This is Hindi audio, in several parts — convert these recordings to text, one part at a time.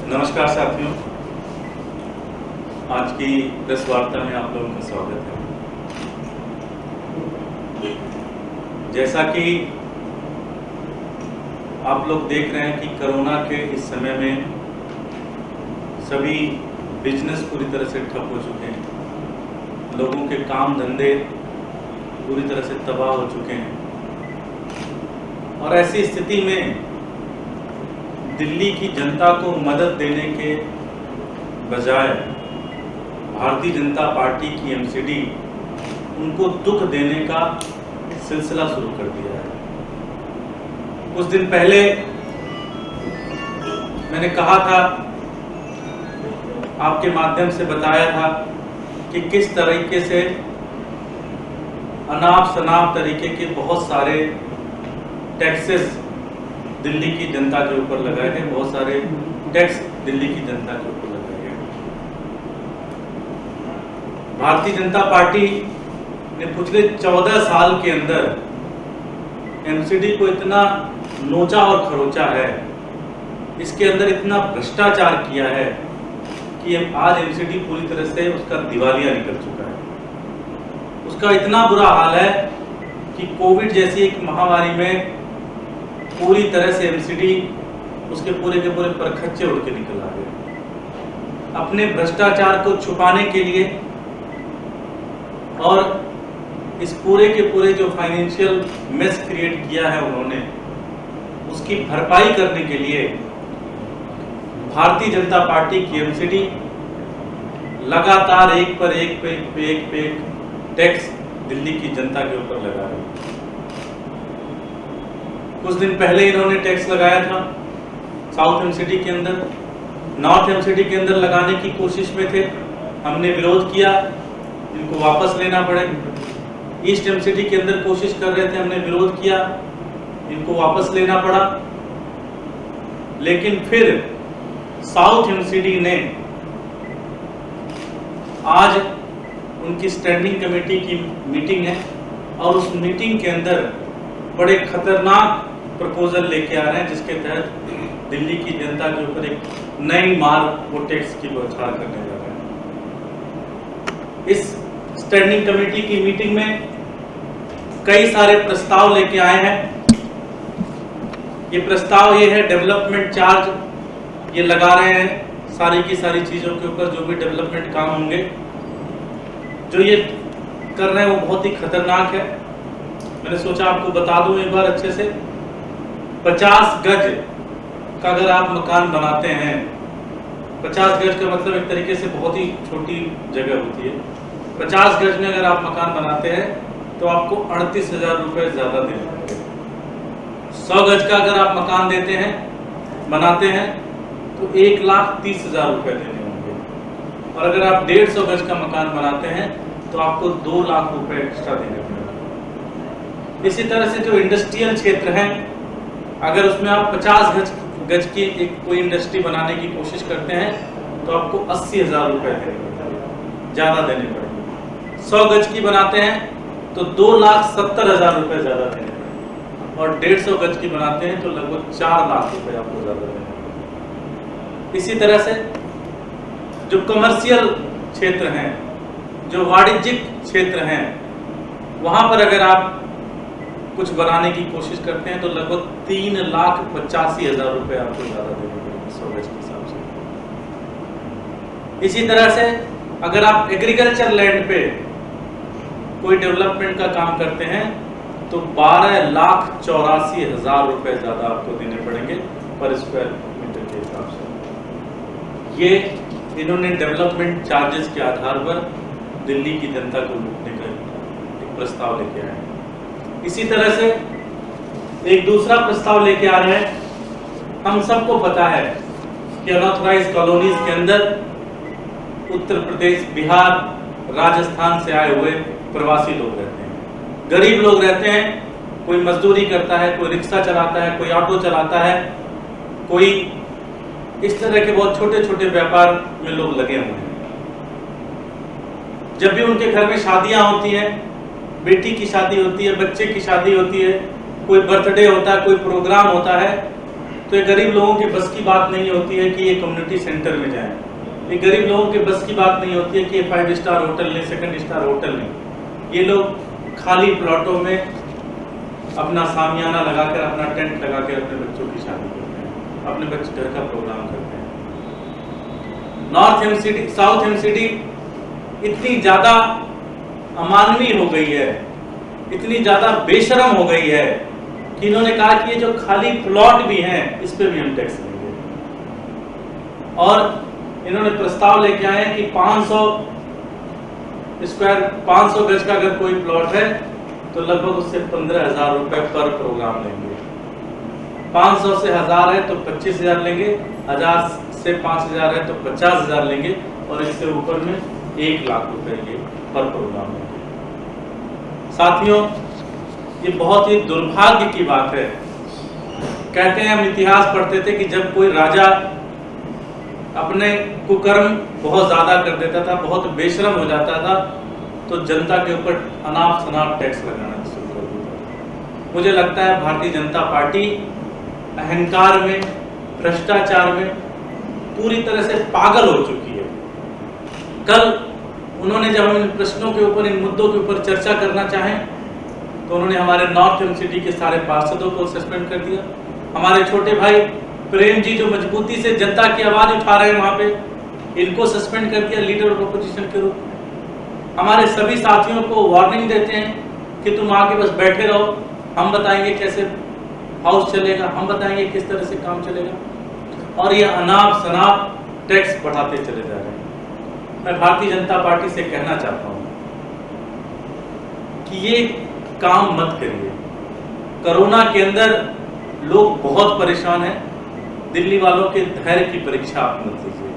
नमस्कार साथियों, आज की प्रेस वार्ता में आप लोगों का स्वागत है। जैसा कि आप लोग देख रहे हैं कि कोरोना के इस समय में सभी बिजनेस पूरी तरह से ठप हो चुके हैं, लोगों के काम धंधे पूरी तरह से तबाह हो चुके हैं और ऐसी स्थिति में दिल्ली की जनता को मदद देने के बजाय भारतीय जनता पार्टी की एमसीडी उनको दुख देने का सिलसिला शुरू कर दिया है। कुछ दिन पहले मैंने कहा था, आपके माध्यम से बताया था कि किस तरीके से अनाप शनाप तरीके के बहुत सारे टैक्सेस दिल्ली की जनता के ऊपर लगाए गए, बहुत सारे टैक्स दिल्ली की जनता के ऊपर लगाए गए। भारतीय जनता पार्टी ने पिछले 14 साल के अंदर एमसीडी को इतना नोचा और खरोचा है, इसके अंदर इतना भ्रष्टाचार किया है कि आज एमसीडी पूरी तरह से उसका दिवालिया निकल चुका है। उसका इतना बुरा हाल है कि कोविड जैसी एक महामारी में पूरी तरह से एमसीडी उसके पूरे के पूरे परखच्चे उड़ के निकल आ गए। अपने भ्रष्टाचार को छुपाने के लिए और इस पूरे के पूरे जो फाइनेंशियल मेस क्रिएट किया है उन्होंने, उसकी भरपाई करने के लिए भारतीय जनता पार्टी की एमसीडी लगातार एक पर एक टैक्स दिल्ली की जनता के ऊपर लगा रही है। कुछ दिन पहले इन्होंने टैक्स लगाया था साउथ एमसीडी के अंदर, नॉर्थ एमसीडी के अंदर लगाने की कोशिश में थे, हमने विरोध किया, इनको वापस लेना पड़े। ईस्ट एमसीडी के अंदर कोशिश कर रहे थे, हमने विरोध किया, इनको वापस लेना पड़ा। लेकिन फिर साउथ एमसीडी ने आज उनकी स्टैंडिंग कमेटी की मीटिंग है और उस मीटिंग के अंदर बड़े खतरनाक प्रपोजल लेके आ रहे हैं, जिसके तहत दिल्ली की जनता के ऊपर एक नई मार वो टैक्स की बौछार करने जा रहे हैं। इस स्टैंडिंग कमेटी की मीटिंग में कई सारे प्रस्ताव लेके आए हैं। ये प्रस्ताव ये है, डेवलपमेंट चार्ज ये लगा रहे हैं सारी की सारी चीजों के ऊपर, जो भी डेवलपमेंट काम होंगे। जो ये कर रहे हैं वो बहुत ही खतरनाक है। मैंने सोचा आपको बता दूं एक बार अच्छे से। 50 गज का अगर आप मकान बनाते हैं, 50 गज का मतलब एक तरीके से बहुत ही छोटी जगह होती है। 50 गज में अगर आप मकान बनाते हैं तो आपको 38,000 रुपये ज्यादा देने होंगे। 100 गज का अगर आप मकान देते हैं, बनाते हैं, तो 1,30,000 रुपये देने होंगे। और अगर आप 150 गज का मकान बनाते हैं तो आपको 2 लाख रुपए एक्स्ट्रा देने पड़ेंगे। इसी तरह से जो इंडस्ट्रियल क्षेत्र है, अगर उसमें आप 50 गज की एक कोई इंडस्ट्री बनाने की कोशिश करते हैं तो आपको 80,000 रुपये ज़्यादा देने पड़ेंगे। 100 गज की बनाते हैं तो 2,70,000 रुपये ज़्यादा देने पड़ेंगे और 150 गज की बनाते हैं तो लगभग 4 लाख रुपये आपको ज़्यादा देने पड़ेंगे। इसी तरह से जो कमर्शियल क्षेत्र हैं, जो वाणिज्यिक क्षेत्र हैं, वहाँ पर अगर आप कुछ बनाने की कोशिश करते हैं तो लगभग 3,85,000 रुपये आपको ज़्यादा देने पड़ेंगे 100 गज के हिसाब से। इसी तरह से अगर आप एग्रीकल्चर लैंड पे कोई डेवलपमेंट का काम करते हैं तो 12,84,000 रुपये ज़्यादा आपको देने पड़ेंगे पर स्क्वायर मीटर के हिसाब से। ये इन्होंने डेवलपमेंट चार्जेस के आधार पर दिल्ली की जनता को लूटने का एक प्रस्ताव लेके आए हैं। इसी तरह से एक दूसरा प्रस्ताव लेके आ रहे हैं। हम सबको पता है कि अनऑथराइज्ड कॉलोनीज के अंदर उत्तर प्रदेश, बिहार, राजस्थान से आए हुए प्रवासी लोग रहते हैं, गरीब लोग रहते हैं। कोई मजदूरी करता है, कोई रिक्शा चलाता है, कोई ऑटो चलाता है, कोई इस तरह के बहुत छोटे छोटे व्यापार में लोग लगे हुए हैं। जब भी उनके घर में शादियां होती हैं, बेटी की शादी होती है, बच्चे की शादी होती है, कोई बर्थडे होता है, कोई प्रोग्राम होता है, तो ये गरीब लोगों के बस की बात नहीं होती है कि ये कम्युनिटी सेंटर में जाएं। ये गरीब लोगों के बस की बात नहीं होती है कि ये 5 स्टार होटल लें, 2 स्टार होटल लें। ये लोग खाली प्लॉटों में अपना सामियाना लगाकर, अपना टेंट लगाकर अपने बच्चों की शादी करते हैं, अपने बच्चे घर का प्रोग्राम करते हैं। नॉर्थ एमसीडी, साउथ एमसीडी इतनी ज़्यादा अमानवीय हो गई है, इतनी ज़्यादा बेशरम हो गई है कि इन्होंने कहा कि ये जो खाली प्लॉट भी हैं इस पे भी हम टैक्स लेंगे। और इन्होंने प्रस्ताव लेके आए कि 500 गज का अगर कोई प्लॉट है तो लगभग उससे 15,000 रुपए पर प्रोग्राम लेंगे। 500 से 1000 है तो 25,000 लेंगे, 1000 से 5000 है तो 50,000 लेंगे, और इससे ऊपर में 1 लाख रुपए ये पर प्रोग्राम लेंगे। साथियों, ये बहुत ही दुर्भाग्य की बात है। कहते हैं, हम इतिहास पढ़ते थे कि जब कोई राजा अपने कुकर्म बहुत ज्यादा कर देता था, बहुत बेशरम हो जाता था, तो जनता के ऊपर अनाप शनाप टैक्स लगाना शुरू कर देता। मुझे लगता है भारतीय जनता पार्टी अहंकार में, भ्रष्टाचार में पूरी तरह से पागल हो चुकी है। कल उन्होंने जब हम इन प्रश्नों के ऊपर, इन मुद्दों के ऊपर चर्चा करना चाहें तो उन्होंने हमारे नॉर्थ एमसीडी के सारे पार्षदों को सस्पेंड कर दिया। हमारे छोटे भाई प्रेम जी जो मजबूती से जनता की आवाज उठा रहे हैं वहां पे, इनको सस्पेंड कर दिया लीडर ऑफ अपोजिशन के रूप में। हमारे सभी साथियों को वार्निंग देते हैं कि तुम आके बस बैठे रहो, हम बताएंगे कैसे हाउस चलेगा, हम बताएंगे किस तरह से काम चलेगा, और ये अनाप शनाप टैक्स बढ़ाते चले जा रहे हैं। मैं भारतीय जनता पार्टी से कहना चाहता हूं कि ये काम मत करिए। कोरोना के अंदर लोग बहुत परेशान हैं। दिल्ली वालों के धैर्य की परीक्षा आप मत लीजिए।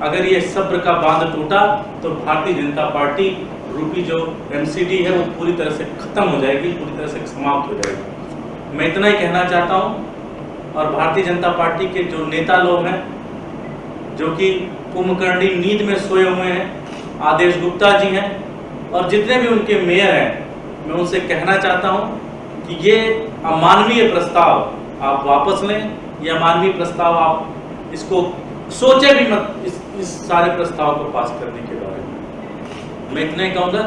अगर ये सब्र का बांध टूटा तो भारतीय जनता पार्टी रूपी जो एमसीडी है वो पूरी तरह से खत्म हो जाएगी, पूरी तरह से समाप्त हो जाएगी। मैं इतना ही कहना चाहता हूं। और भारतीय जनता पार्टी के जो नेता लोग हैं, जो कि कुंभकर्णी नींद में सोए हुए हैं, आदेश गुप्ता जी हैं, और जितने भी उनके मेयर हैं, मैं उनसे कहना चाहता हूं कि ये अमानवीय प्रस्ताव आप वापस लें। ये अमानवीय प्रस्ताव आप इसको सोचे भी मत, इस सारे प्रस्ताव को पास करने के बारे में। मैं इतना ही कहूँगा।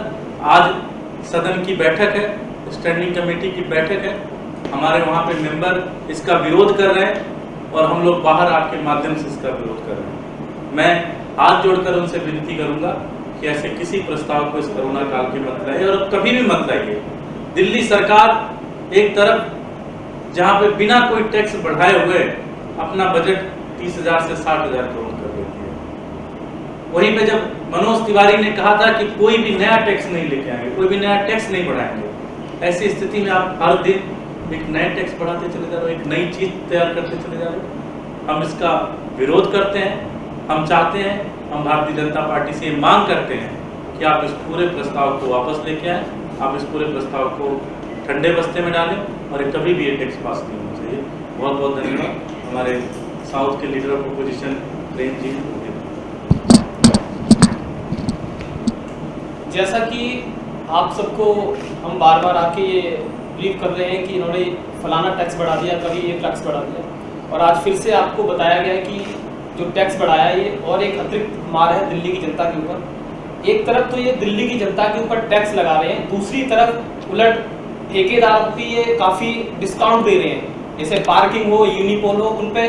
आज सदन की बैठक है, स्टैंडिंग कमेटी की बैठक है, हमारे वहाँ पे मेंबर इसका विरोध कर रहे हैं और हम लोग बाहर आपके माध्यम से इसका विरोध कर रहे हैं। मैं हाथ जोड़कर उनसे विनती करूँगा कि ऐसे किसी प्रस्ताव को इस कोरोना काल के मत लाइए और कभी भी मत लाइए। दिल्ली सरकार एक तरफ जहां पे बिना कोई टैक्स बढ़ाए हुए अपना बजट 30,000 से 60,000 करोड़ कर देती है, वहीं पे जब मनोज तिवारी ने कहा था कि कोई भी नया टैक्स नहीं लेके आएंगे, कोई भी नया टैक्स नहीं बढ़ाएंगे, ऐसी स्थिति में आप हर दिन एक नया टैक्स बढ़ाते चले जा रहे हो, एक नई चीज तैयार करते चले जा रहे हो। हम इसका विरोध करते हैं। हम चाहते हैं, हम भारतीय जनता पार्टी से मांग करते हैं कि आप इस पूरे प्रस्ताव को वापस लेके आए, आप इस पूरे प्रस्ताव को ठंडे बस्ते में डालें और कभी भी ये टैक्स पास नहीं होना चाहिए। बहुत बहुत धन्यवाद। हमारे साउथ के leader of opposition Prem ji. जैसा कि आप सबको हम बार बार आके ये ब्रीफ कर रहे हैं कि इन्होंने फलाना टैक्स बढ़ा दिया, कभी ये टैक्स बढ़ा दिया, और आज फिर से आपको बताया गया कि जो टैक्स बढ़ाया ये और एक अतिरिक्त मार है दिल्ली की जनता के ऊपर। एक तरफ तो ये दिल्ली की जनता के ऊपर टैक्स लगा रहे हैं, दूसरी तरफ उलट ठेकेदारों को ये काफ़ी डिस्काउंट दे रहे हैं। जैसे पार्किंग हो, यूनिपोल हो, उन पे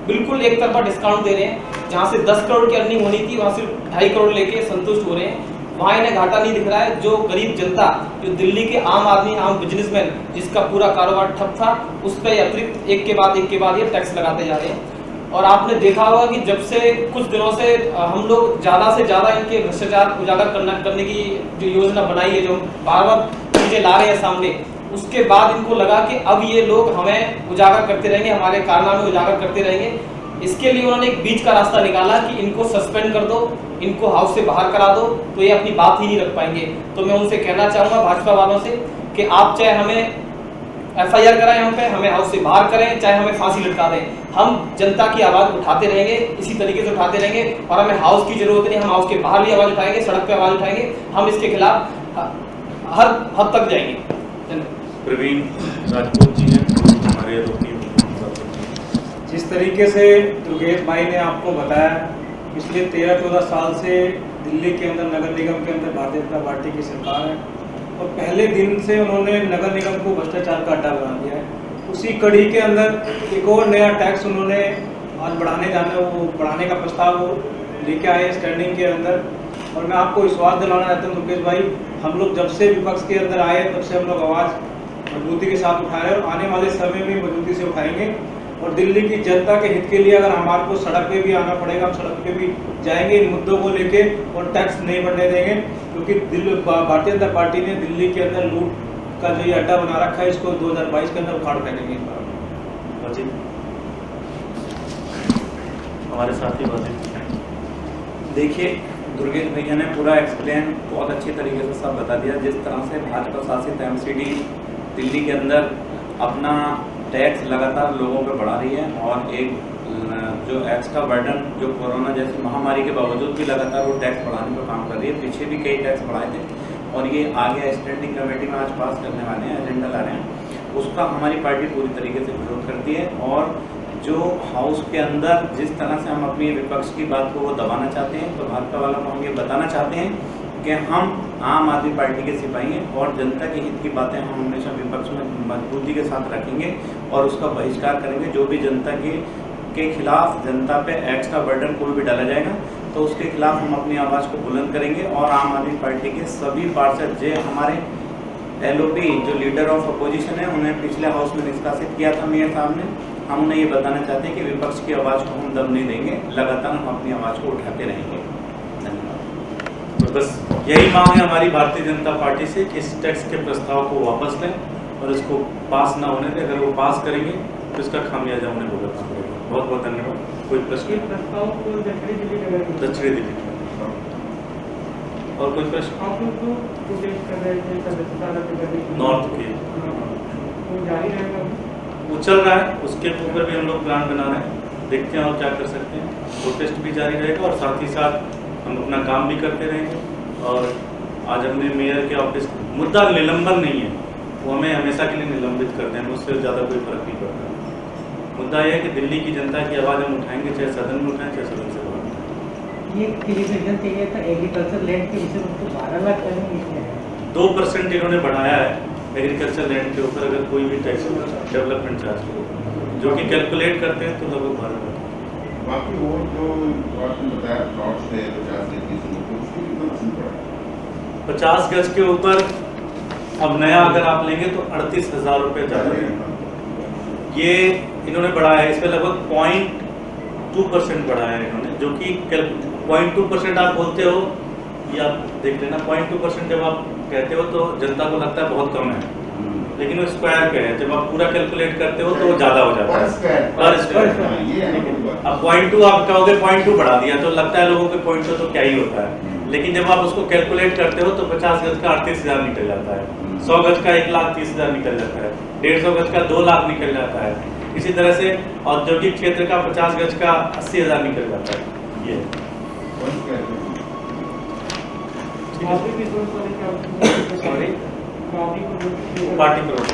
बिल्कुल एक तरफा डिस्काउंट दे रहे हैं। जहाँ से 10 करोड़ की अर्निंग होनी थी वहाँ सिर्फ 2.5 करोड़ लेके संतुष्ट हो रहे हैं। वहाँ इन्हें घाटा नहीं दिख रहा है। जो गरीब जनता, जो दिल्ली के आम आदमी, आम बिजनेसमैन जिसका पूरा कारोबार ठप था, उस पर अतिरिक्त एक के बाद ये टैक्स लगाते जा रहे हैं। और आपने देखा होगा कि जब से कुछ दिनों से हम लोग ज़्यादा से ज़्यादा इनके भ्रष्टाचार उजागर करने की जो योजना बनाई है, जो बार बार चीज़ें ला रहे हैं सामने, उसके बाद इनको लगा कि अब ये लोग हमें उजागर करते रहेंगे, हमारे कारनामे उजागर करते रहेंगे। इसके लिए उन्होंने एक बीच का रास्ता निकाला कि इनको सस्पेंड कर दो, इनको हाउस से बाहर करा दो, तो ये अपनी बात ही नहीं रख पाएंगे। तो मैं उनसे कहना चाहूँगा भाजपा वालों से कि आप चाहे हमें FIR कराएं हम पे, हमें हाउस से बाहर करें, चाहे हमें फांसी लटका दें, हम जनता की आवाज़ उठाते रहेंगे, इसी तरीके से उठाते रहेंगे। और हमें हाउस की जरूरत नहीं, हम हाउस के बाहर भी आवाज़ उठाएंगे, सड़क पे आवाज़ उठाएंगे, हम इसके खिलाफ हर हद तक जाएंगे। प्रवीण राजपूत जी हैं हमारे आरोपी। जिस तरीके से दुर्गेश भाई ने आपको बताया, पिछले 13-14 साल से दिल्ली के अंदर नगर निगम के अंदर भारतीय जनता पार्टी की सरकार है और पहले दिन से उन्होंने नगर निगम को भ्रष्टाचार का अड्डा बना दिया है। उसी कड़ी के अंदर एक और नया टैक्स उन्होंने आज बढ़ाने का प्रस्ताव वो लेके आए स्टैंडिंग के अंदर। और मैं आपको विश्वास दिलाना चाहता हूँ दुर्गेश भाई, हम लोग जब से विपक्ष के अंदर आए तब से हम लोग आवाज़ मजबूती के साथ उठा रहे हैं और आने वाले समय में मजबूती से उठाएंगे। और दिल्ली की जनता के हित के लिए अगर हमारे को सड़क पे भी आना पड़ेगा, हम सड़क पे भी जाएंगे इन मुद्दों को लेके और टैक्स नहीं बढ़ने देंगे, क्योंकि भारतीय जनता पार्टी ने दिल्ली के अंदर लूट का जो ये अड्डा बना रखा है, इसको 2022 के अंदर उखाड़ फेंकेंगे इस बार। हमारे साथी वाजिब। देखिए, दुर्गेश भैया ने पूरा एक्सप्लेन बहुत अच्छी तरीके से सब बता दिया। जिस तरह से भाजपा शासित एमसीडी दिल्ली के अंदर अपना टैक्स लगातार लोगों पे बढ़ा रही है और एक जो एक्स्ट्रा बर्डन जो कोरोना जैसी महामारी के बावजूद भी लगातार वो टैक्स बढ़ाने पर काम कर रही है। पीछे भी कई टैक्स बढ़ाए थे और ये आगे स्टैंडिंग कमेटी में आज पास करने वाले हैं, एजेंडा ला रहे हैं। उसका हमारी पार्टी पूरी तरीके से विरोध करती है और जो हाउस के अंदर जिस तरह से हम अपनी विपक्ष की बात को वो दबाना चाहते हैं, तो भाजपा वालों को हम ये बताना चाहते हैं कि हम आम आदमी पार्टी के सिपाही हैं और जनता के हित की बातें हम हमेशा विपक्ष में मजबूती के साथ रखेंगे और उसका बहिष्कार करेंगे। जो भी जनता के खिलाफ जनता पे एक्स्ट्रा बर्डन कोई भी डाला जाएगा तो उसके खिलाफ हम अपनी आवाज़ को बुलंद करेंगे। और आम आदमी पार्टी के सभी पार्षद जो हमारे LOP जो लीडर ऑफ अपोजिशन है, उन्हें पिछले हाउस में निष्कासित किया था मेयर साहब ने, हम उन्हें ये बताना चाहते हैं कि विपक्ष की आवाज़ को हम दम नहीं देंगे, लगातार हम अपनी आवाज़ को उठाते रहेंगे। धन्यवाद। तो बस यही मांग है हमारी भारतीय जनता पार्टी से कि इस टैक्स के प्रस्ताव को वापस लें और इसको पास ना होने दें। अगर वो पास करेंगे तो इसका खामियाजा उन्हें भुगतना पड़ेगा। बहुत बहुत धन्यवाद। कोई प्रश्न? प्रस्ताव को दक्षिणी दिल्ली और कोई प्रश्न? नॉर्थ के वो चल रहा है, उसके ऊपर भी हम लोग प्लान बना रहे हैं, देखते हैं और क्या कर सकते हैं। प्रोटेस्ट भी जारी रहेगा और साथ ही साथ हम अपना काम भी करते रहेंगे। और आज हमने मेयर के ऑफिस, मुद्दा निलंबन नहीं है, वो हमें हमेशा के लिए निलंबित करते हैं, उससे ज़्यादा कोई फर्क नहीं पड़ता। मुद्दा यह है कि दिल्ली की जनता की आवाज़ हम उठाएंगे, चाहे सदन में उठाएं चाहे सदन से बाहर उठाएं। ये क्लियरेशन चाहिए था एग्रीकल्चर लैंड के विषय में, 12 लाख करने 2% इन्होंने बढ़ाया है एग्रीकल्चर लैंड के ऊपर, अगर कोई भी टैक्स डेवलपमेंट चार्ज के ऊपर, जो कि कैलकुलेट करते हैं तो लगभग 12 लाख। बाकी वो जो आपने बताया प्लॉट से 50 से 30 उसकी कितना परसेंट पड़ा? 50 गज के ऊपर अब नया अगर आप लेंगे तो 38,000 रुपये ज़्यादा है। ये इन्होंने बढ़ाया है, इसमें लगभग 0.2% बढ़ाया है इन्होंने, जो कि 0.2% आप बोलते हो, ये आप देख लेना, 0.2% जब आप कहते हो तो जनता को लगता है बहुत कम है, लेकिन वो स्क्वायर पे है। जब आप पूरा कैलकुलेट करते हो तो वो ज़्यादा हो जाता है पर स्क्वायर। अब 0.2 आप कहोगे 0.2 बढ़ा दिया तो लगता है लोगों के 0.2 तो क्या ही होता है, लेकिन जब आप उसको कैलकुलेट करते हो तो 50 गज का 38,000 निकल जाता है, 100 गज का 1,30,000 निकल जाता है, 150 गज का 2 लाख निकल जाता है। इसी तरह से औद्योगिक क्षेत्र का 50 गज का 80,000 निकल जाता है। ये पार्टी पार्टी प्रोडक्ट